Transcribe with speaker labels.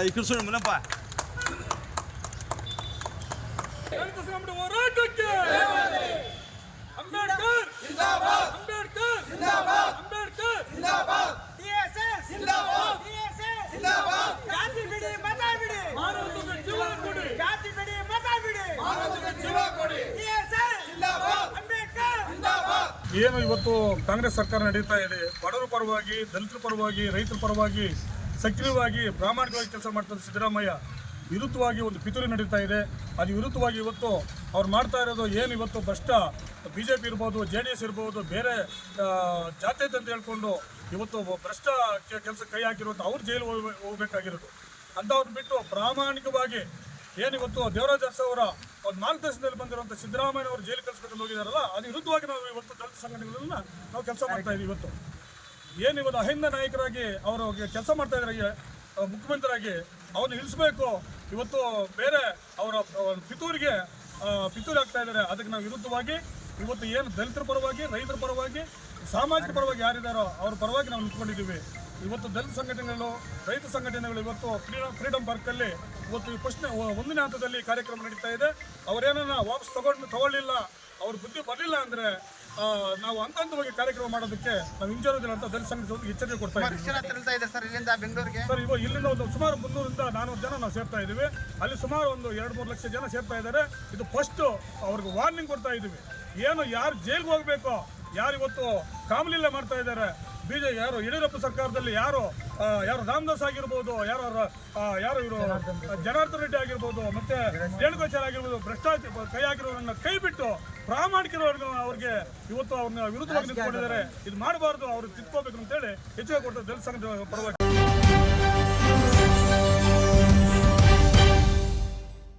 Speaker 1: ಈ ಕೃಷ್ಣ ಮುನಪ್ಪ
Speaker 2: ಹೋರಾಟಕ್ಕೆ ಅಂಬೇಡ್ಕರ್ ಜಿಂದಾಬಾದ್, ಅಂಬೇಡ್ಕರ್ ಜಿಂದಾಬಾದ್, ಅಂಬೇಡ್ಕರ್ ಜಿಂದಾಬಾದ್,
Speaker 3: ಟಿಎಸ್ಎಸ್ ಜಿಂದಾಬಾದ್, ಟಿಎಸ್ಎಸ್ ಜಿಂದಾಬಾದ್, ಜಾತಿ ಬಿಡಿ ಮತ ಬಿಡಿ,
Speaker 2: ಮಾನವತೆಗೆ ಜೀವ ಕೊಡಿ,
Speaker 3: ಜಾತಿ ಬಿಡಿ ಮತ ಬಿಡಿ,
Speaker 2: ಮಾನವತೆಗೆ ಜೀವ ಕೊಡಿ,
Speaker 3: ಟಿಎಸ್ಎಸ್ ಜಿಂದಾಬಾದ್, ಅಂಬೇಡ್ಕರ್
Speaker 2: ಜಿಂದಾಬಾದ್.
Speaker 4: ಏನು ಇವತ್ತು ಕಾಂಗ್ರೆಸ್ ಸರ್ಕಾರ ನಡೀತಾ ಇದೆ, ಬಡವರ ಪರವಾಗಿ, ದಲಿತರ ಪರವಾಗಿ, ರೈತರ ಪರವಾಗಿ ಸಕ್ರಿಯವಾಗಿ ಪ್ರಾಮಾಣಿಕವಾಗಿ ಕೆಲಸ ಮಾಡ್ತಾರೆ ಸಿದ್ದರಾಮಯ್ಯ ವಿರುದ್ಧವಾಗಿ ಒಂದು ಪಿತೂರಿ ನಡೀತಾ ಇದೆ. ಅದು ವಿರುದ್ಧವಾಗಿ ಇವತ್ತು ಅವ್ರು ಮಾಡ್ತಾ ಇರೋದು ಏನು ಇವತ್ತು ಭ್ರಷ್ಟ BJP ಇರ್ಬೋದು, JDS ಇರ್ಬೋದು, ಬೇರೆ ಜಾತ್ಯತೆ ಅಂತ ಹೇಳ್ಕೊಂಡು ಇವತ್ತು ಭ್ರಷ್ಟ ಕೆಲಸ ಕೈ ಹಾಕಿರೋದು ಅವ್ರು ಜೈಲು ಹೋಗ್ಬೇಕಾಗಿರೋದು ಅಂಥವ್ರನ್ನ ಬಿಟ್ಟು ಪ್ರಾಮಾಣಿಕವಾಗಿ ಏನಿವತ್ತು ದೇವರಾಜ ಅರಸು ಅವರ ಒಂದು ಮಾರ್ಗದರ್ಶನದಲ್ಲಿ ಬಂದಿರುವಂಥ ಸಿದ್ದರಾಮಯ್ಯನವರು ಜೈಲು ಕಳಿಸ್ಬೇಕಂತ ಹೋಗಿದಾರಲ್ಲ, ಅದು ವಿರುದ್ಧವಾಗಿ ನಾವು ಇವತ್ತು ದಲಿತ ಸಂಘಟನೆಗಳನ್ನ ನಾವು ಕೆಲಸ ಮಾಡ್ತಾ ಇದ್ದೀವಿ. ಇವತ್ತು ಏನಿವತ್ತು ಅಹಿಂದ ನಾಯಕರಾಗಿ ಅವರು ಕೆಲಸ ಮಾಡ್ತಾ ಇದ್ದಾರೆ, ಮುಖ್ಯಮಂತ್ರಿಯಾಗಿ ಅವ್ರನ್ನ ಇಳಿಸ್ಬೇಕು. ಇವತ್ತು ಬೇರೆ ಅವರ ಪಿತೂರಿ ಆಗ್ತಾ ಇದ್ದಾರೆ. ಅದಕ್ಕೆ ನಾವು ವಿರುದ್ಧವಾಗಿ ಇವತ್ತು ಏನು ದಲಿತರ ಪರವಾಗಿ, ರೈತರ ಪರವಾಗಿ, ಸಾಮಾಜಿಕ ಪರವಾಗಿ ಯಾರಿದ್ದಾರೋ ಅವ್ರ ಪರವಾಗಿ ನಾವು ನಿಂತ್ಕೊಂಡಿದ್ದೀವಿ. ಇವತ್ತು ದಲಿತ ಸಂಘಟನೆಗಳು, ರೈತ ಸಂಘಟನೆಗಳು ಇವತ್ತು ಫ್ರೀಡಮ್ ಪಾರ್ಕಲ್ಲಿ ಇವತ್ತು ಒಂದನೇ ಹಂತದಲ್ಲಿ ಕಾರ್ಯಕ್ರಮ ನಡೀತಾ ಇದೆ. ಅವರೇನನ್ನ ವಾಪಸ್ ತಗೊಳ್ಳಿಲ್ಲ, ಅವ್ರ ಬುದ್ಧಿ ಬರಲಿಲ್ಲ ಅಂದರೆ ನಾವು ಹಂತವಾಗಿ ಕಾರ್ಯಕ್ರಮ ಮಾಡೋದಕ್ಕೆ ನಾವು ಹಿಂಜರಿದಿಲ್ಲ ಅಂತ ದಲಿತ ಸಂಘಟನೆ ಎಚ್ಚರಿಕೆ ಕೊಡ್ತಾ ಇದ್ದೀವಿ. ಸರ್ ಇವಾಗ ಇಲ್ಲಿಂದ ಒಂದು ಸುಮಾರು 300ರಿಂದ 400 ಜನ ನಾವು ಸೇರ್ತಾ ಇದ್ದೀವಿ. ಅಲ್ಲಿ ಸುಮಾರು ಒಂದು 2-3 ಲಕ್ಷ ಜನ ಸೇರ್ತಾ ಇದ್ದಾರೆ. ಇದು ಫಸ್ಟ್ ಅವ್ರಿಗೆ ವಾರ್ನಿಂಗ್ ಕೊಡ್ತಾ ಇದ್ದೀವಿ. ಏನು ಯಾರು ಜೈಲ್ಗೆ ಹೋಗ್ಬೇಕೋ, ಯಾರು ಇವತ್ತು ಕಾಮಲಿಲ್ಲ ಮಾಡ್ತಾ ಇದ್ದಾರೆ, ಯಾರು ಯಡಿಯೂರಪ್ಪ ಸರ್ಕಾರದಲ್ಲಿ ಯಾರು ರಾಮದಾಸ್ ಆಗಿರ್ಬೋದು, ಯಾರು ಇವರು ಜನಾರ್ದನ್ ರೆಡ್ಡಿ ಆಗಿರ್ಬೋದು, ಮತ್ತೆ ರೇಣುಕಾಚಾರ್ಯ ಆಗಿರ್ಬೋದು, ಭ್ರಷ್ಟಾಚಾರ ಕೈ ಹಾಕಿರೋರನ್ನ ಕೈ ಬಿಟ್ಟು ಪ್ರಾಮಾಣಿಕರವ್ರಿಗೆ ಅವ್ರಿಗೆ ಇವತ್ತು ಅವ್ರನ್ನ ವಿರುದ್ಧವಾಗಿ ನಿಂತ್ಕೊಂಡಿದ್ದಾರೆ. ಇದು ಮಾಡಬಾರ್ದು, ಅವ್ರು ತಿದ್ಕೋಬೇಕು ಅಂತೇಳಿ ಹೆಚ್ಚಿಗೆ ಕೊಡ್ತಾರೆ ದಲಿತ ಸಂಘದ ಪರವಾಗಿ.